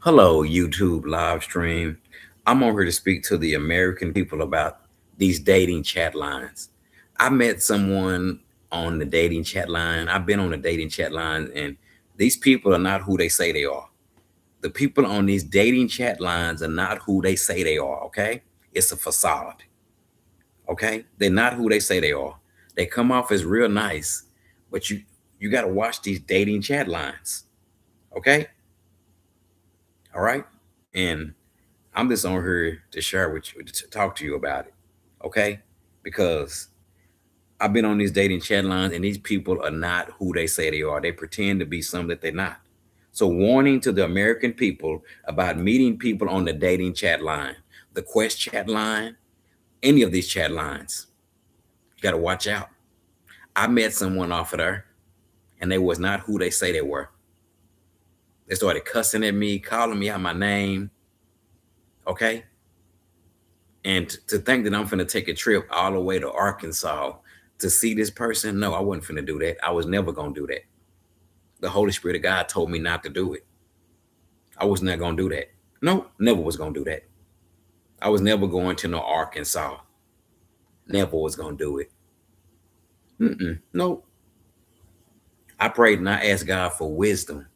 Hello, YouTube live stream. I'm on here to speak to the American people about these dating chat lines. I met someone on the dating chat line. I've been on the dating chat line, and these people are not who they say they are. The people on these dating chat lines are not who they say they are, okay? It's a facade, okay? They're not who they say they are. They come off as real nice, but you got to watch these dating chat lines, okay? All right? And I'm just on here to share with you, to talk to you about it, okay? Because I've been on these dating chat lines, and these people are not who they say they are. They pretend to be something that they're not. So, warning to the American people about meeting people on the dating chat line, the Quest chat line, any of these chat lines. You got to watch out. I met someone off of there, and they was not who they say they were. They started cussing at me, calling me out my name, okay? And to think that I'm finna take a trip all the way to Arkansas to see this person, no, I wasn't finna do that. I was never gonna do that. The Holy Spirit of God told me not to do it. I was not gonna do that. No, never was gonna do that. I was never going to no Arkansas. Never was gonna do it. No. I prayed and I asked God for wisdom.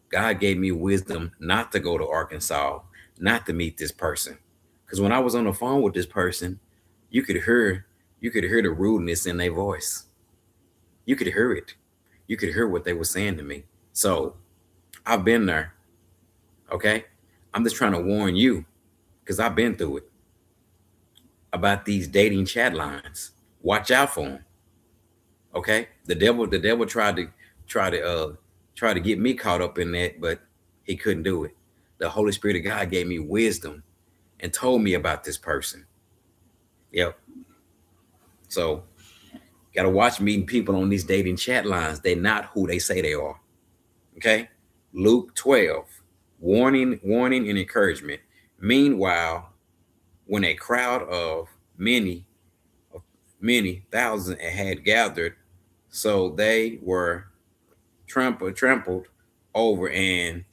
God gave me wisdom not to go to Arkansas, not to meet this person. Because when I was on the phone with this person, you could hear you could hear the rudeness in their voice. You could hear it. You could hear what they were saying to me. So I've been there. Okay. I'm just trying to warn you because I've been through it about these dating chat lines. Watch out for them. Okay. The devil try to try to get me caught up in that, but he couldn't do it. The Holy Spirit of God gave me wisdom and told me about this person. Yep. So gotta watch meeting people on these dating chat lines. They're not who they say they are. Okay. Luke 12, warning and encouragement. Meanwhile, when a crowd of many, many thousands had gathered, so they were trampled over and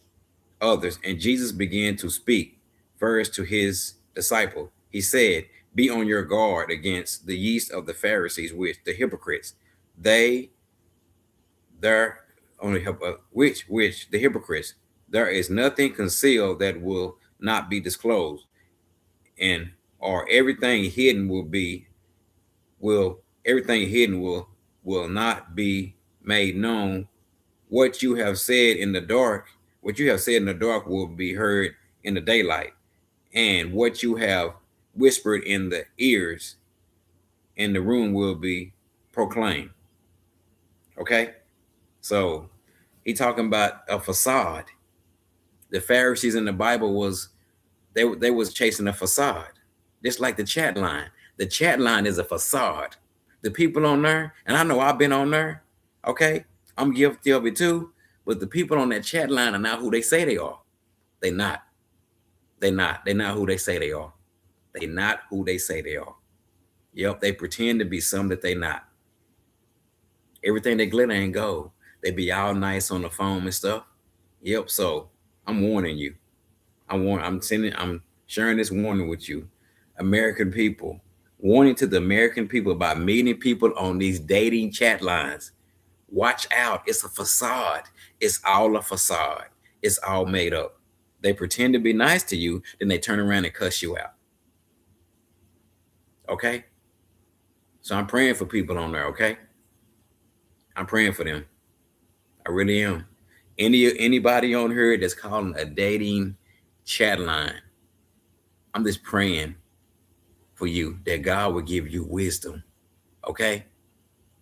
others, and Jesus began to speak first to his disciple. He said, "Be on your guard against the yeast of the Pharisees, which the hypocrites. They there only help which the hypocrites. There is nothing concealed that will not be disclosed, and or everything hidden will not be made known. What you have said in the dark, what you have said in the dark will be heard in the daylight, and what you have whispered in the ears in the room will be proclaimed." Okay, so he talking about a facade. The Pharisees in the Bible was they was chasing a facade, just like the chat line. The chat line is a facade. The people on there, and I know I've been on there. Okay, I'm guilty of it too. But the people on that chat line are not who they say they are. They not. They not. They not who they say they are. They not who they say they are. Yep, they pretend to be something that they not. Everything they glitter ain't gold. They be all nice on the phone and stuff. Yep. So I'm warning you. I'm sharing this warning with you, American people. Warning to the American people about meeting people on these dating chat lines. Watch out. It's a facade. It's all a facade. It's all made up. They pretend to be nice to you, then they turn around and cuss you out. Okay? So I'm praying for people on there, okay? I'm praying for them. I really am. Anybody on here that's calling a dating chat line, I'm just praying for you that God will give you wisdom, okay?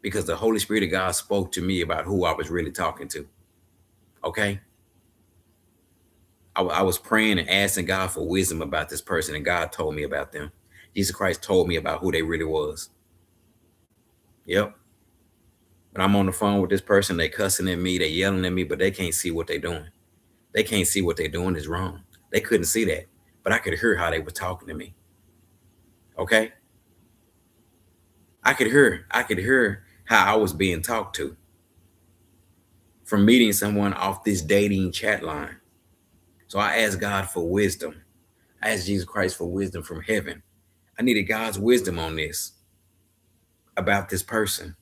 Because the Holy Spirit of God spoke to me about who I was really talking to, okay? I was praying and asking God for wisdom about this person, and God told me about them. Jesus Christ told me about who they really was. Yep. But I'm on the phone with this person, they cussing at me, they yelling at me, but they can't see what they're doing. They can't see what they're doing is wrong. They couldn't see that, but I could hear how they were talking to me. Okay? I could hear how I was being talked to from meeting someone off this dating chat line. So I asked God for wisdom. I asked Jesus Christ for wisdom from heaven. I needed God's wisdom on this about this person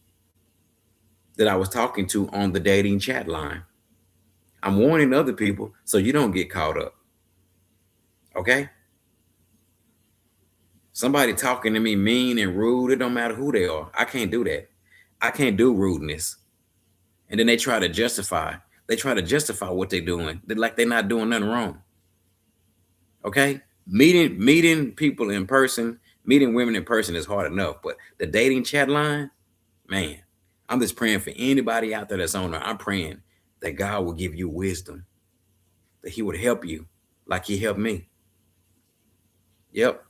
that I was talking to on the dating chat line. I'm warning other people so you don't get caught up. Okay? Somebody talking to me mean and rude, it don't matter who they are. I can't do that. I can't do rudeness. And then they try to justify. They try to justify what they're doing. They're like they're not doing nothing wrong. Okay? Meeting people in person, meeting women in person is hard enough. But the dating chat line, man, I'm just praying for anybody out there that's on there. I'm praying that God will give you wisdom, that He would help you like He helped me. Yep.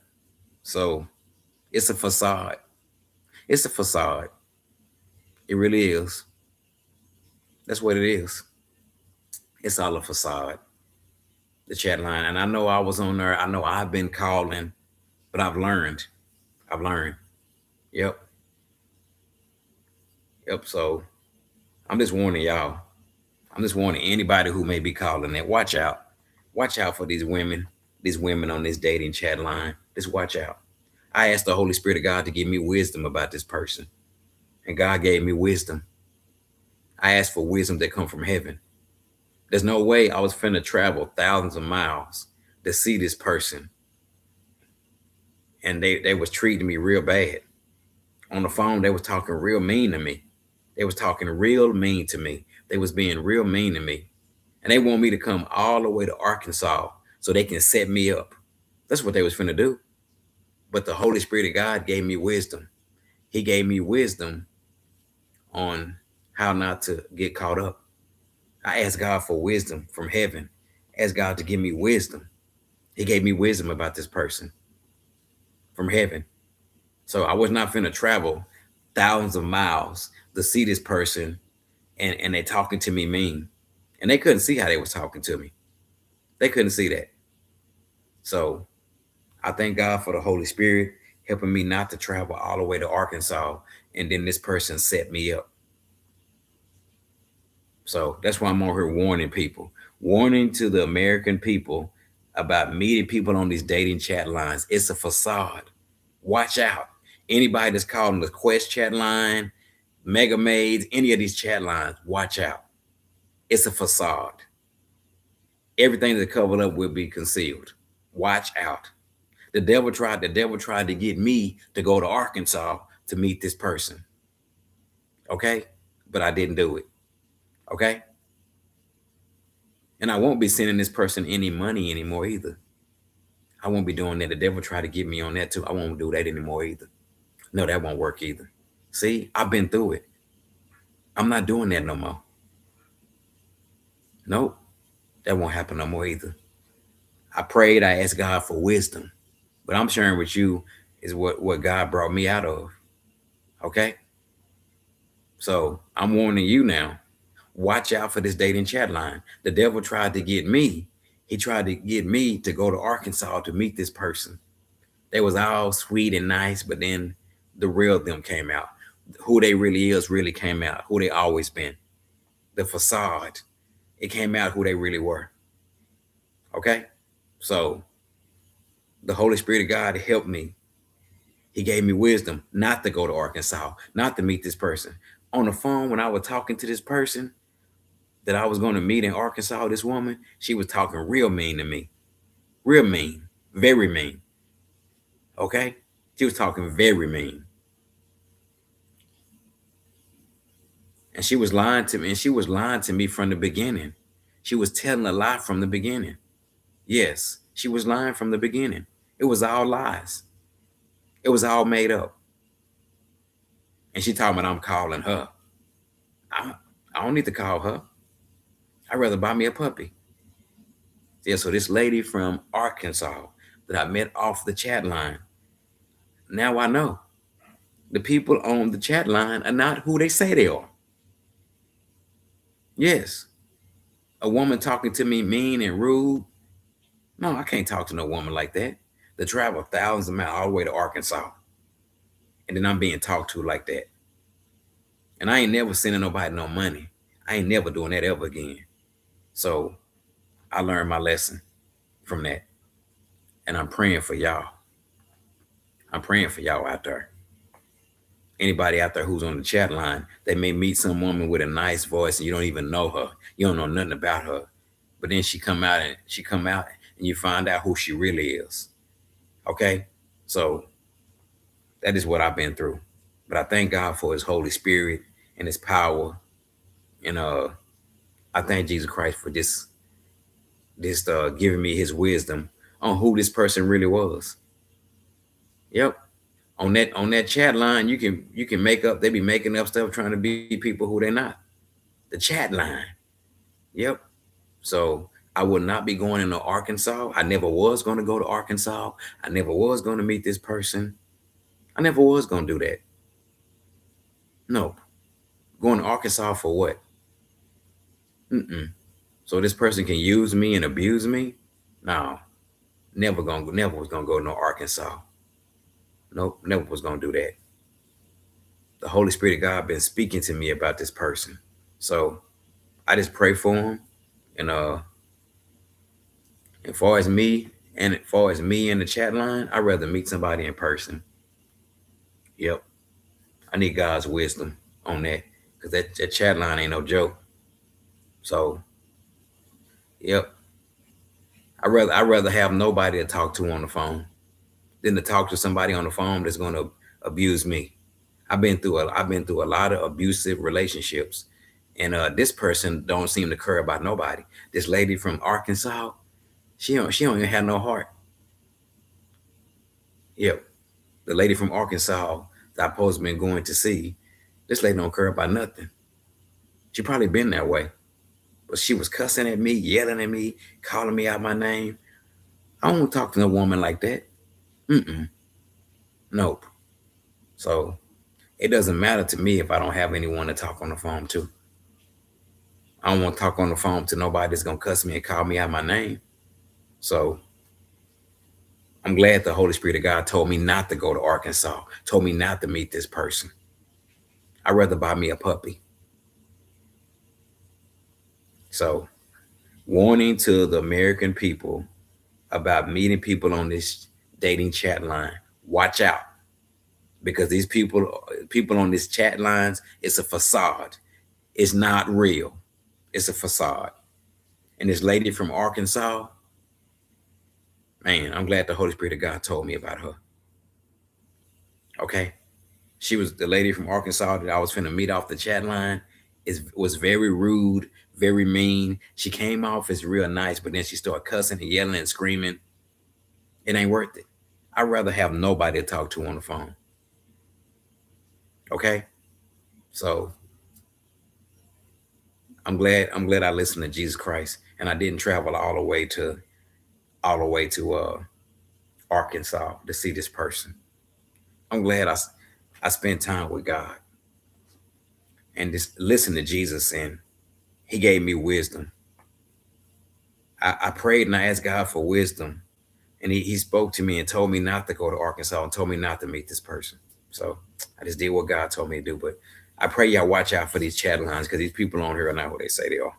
So it's a facade. It's a facade. It really is. That's what it is. It's all a facade. The chat line. And I know I was on there. I know I've been calling, but I've learned. I've learned. Yep. Yep. So I'm just warning y'all. I'm just warning anybody who may be calling that. Watch out. Watch out for these women on this dating chat line. Just watch out. I asked the Holy Spirit of God to give me wisdom about this person. And God gave me wisdom. I asked for wisdom that come from heaven. There's no way I was finna travel thousands of miles to see this person. And they was treating me real bad. On the phone, they was talking real mean to me. They was talking real mean to me. They was being real mean to me. And they want me to come all the way to Arkansas so they can set me up. That's what they was finna do. But the Holy Spirit of God gave me wisdom. He gave me wisdom on how not to get caught up. I asked God for wisdom from heaven. Asked God to give me wisdom. He gave me wisdom about this person from heaven. So I was not finna travel thousands of miles to see this person and they talking to me mean. And they couldn't see how they was talking to me. They couldn't see that. So I thank God for the Holy Spirit helping me not to travel all the way to Arkansas and then this person set me up. So that's why I'm on here warning people, warning to the American people about meeting people on these dating chat lines. It's a facade. Watch out. Anybody that's calling the Quest chat line, Mega Maids, any of these chat lines, watch out. It's a facade. Everything that's covered up will be concealed. Watch out. The devil tried to get me to go to Arkansas to meet this person. Okay? But I didn't do it. Okay? And I won't be sending this person any money anymore either. I won't be doing that. The devil tried to get me on that too. I won't do that anymore either. No, that won't work either. See, I've been through it. I'm not doing that no more. Nope, that won't happen no more either. I prayed, I asked God for wisdom. But I'm sharing with you is what God brought me out of. Okay? So I'm warning you now. Watch out for this dating chat line. The devil tried to get me. He tried to get me to go to Arkansas to meet this person. They was all sweet and nice, but then the real them came out. Who they really is really came out. Who they always been. The facade. It came out who they really were. Okay? So the Holy Spirit of God helped me. He gave me wisdom not to go to Arkansas, not to meet this person. On the phone, when I was talking to this person that I was going to meet in Arkansas, this woman, she was talking real mean to me. Real mean. Very mean. Okay? She was talking very mean. And she was lying to me. And she was lying to me from the beginning. She was telling a lie from the beginning. Yes, she was lying from the beginning. It was all lies. It was all made up. And she told me I'm calling her. I don't need to call her. I'd rather buy me a puppy. Yeah, so this lady from Arkansas that I met off the chat line, now I know the people on the chat line are not who they say they are. Yes, a woman talking to me mean and rude. No, I can't talk to no woman like that. To travel thousands of miles all the way to Arkansas. And then I'm being talked to like that. And I ain't never sending nobody no money. I ain't never doing that ever again. So I learned my lesson from that. And I'm praying for y'all. I'm praying for y'all out there. Anybody out there who's on the chat line, they may meet some woman with a nice voice and you don't even know her. You don't know nothing about her. But then she come out and you find out who she really is. Okay? So that is what I've been through. But I thank God for his Holy Spirit and his power. And I thank Jesus Christ for this giving me his wisdom on who this person really was. Yep. On that chat line, you can make up, they be making up stuff trying to be people who they're not. The chat line. Yep. So I would not be going into Arkansas. I never was going to go to Arkansas. I never was going to meet this person. I never was going to do that. No. Going to Arkansas for what? Mm-mm. So this person can use me and abuse me? No. Never was gonna go to no Arkansas. Nope, never was gonna do that. The Holy Spirit of God been speaking to me about this person. So I just pray for him. And as far as me in the chat line, I'd rather meet somebody in person. Yep. I need God's wisdom on that. Because that chat line ain't no joke. So yep. I'd rather have nobody to talk to on the phone than to talk to somebody on the phone that's gonna abuse me. I've been through a lot of abusive relationships, and this person don't seem to care about nobody. This lady from Arkansas, she don't even have no heart. Yep, the lady from Arkansas that I supposed to been going to see, this lady don't care about nothing. She probably been that way, but she was cussing at me, yelling at me, calling me out my name. I don't want to talk to no woman like that. Mm-mm. Nope. So it doesn't matter to me if I don't have anyone to talk on the phone to. I don't want to talk on the phone to nobody that's gonna cuss me and call me out my name. So I'm glad the Holy Spirit of God told me not to go to Arkansas, told me not to meet this person. I'd rather buy me a puppy. So, warning to the American people about meeting people on this dating chat line. Watch out, because these people on this chat lines, it's a facade. It's not real. It's a facade. And this lady from Arkansas, man, I'm glad the Holy Spirit of God told me about her. Okay. She was the lady from Arkansas that I was finna meet off the chat line. Was very rude, very mean. She came off as real nice, but then she started cussing and yelling and screaming. It ain't worth it. I'd rather have nobody to talk to on the phone. Okay? So I'm glad I listened to Jesus Christ and I didn't travel all the way to Arkansas to see this person. I'm glad I spent time with God and just listen to Jesus, and he gave me wisdom. I prayed and I asked God for wisdom, and he spoke to me and told me not to go to Arkansas and told me not to meet this person. So I just did what God told me to do. But I pray y'all watch out for these chat lines, because these people on here are not who they say they are.